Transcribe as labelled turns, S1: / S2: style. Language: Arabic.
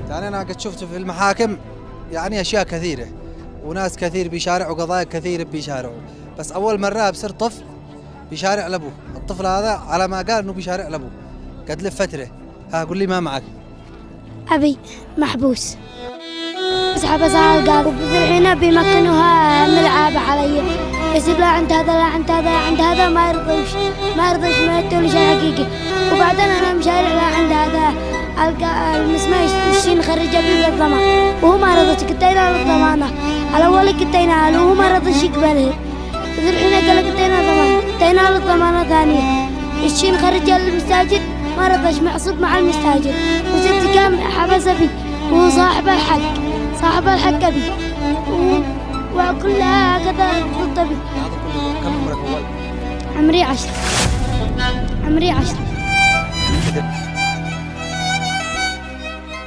S1: يعني أنا قد شفت في المحاكم يعني أشياء كثيرة وناس كثير بيشارعوا قضايا كثيرة بيشارعوا، بس أول مرة بصير طفل بيشارع لأبوه. الطفل هذا على ما قال إنه بيشارع لأبوه قد له فترة. ها قول لي ما معك؟
S2: أبي محبوس حبس على القاضي وبالحين بيمكنوها ملعبة علي، يصير لا عند هذا لا عند هذا لا عند هذا ما يرضيش ما يقولش حقيقي. وبعدين أنا مشارع لا عند هذا المسمى الشين خرج بي الضمان وهو ما رضيش قتينا له الضمانة على أول قتينا له وهو ما رضيش يقبلها. الحين قال قتينا ضمان قتينا له الضمانة ثانية. الشين خرج المساجد ما رضيش معصوب مع المساجد وست كام حبس بي وهو صاحب الحق أبي وكلها هكذا ضد أبي.
S1: كم عمرك أول؟
S2: عمري 10.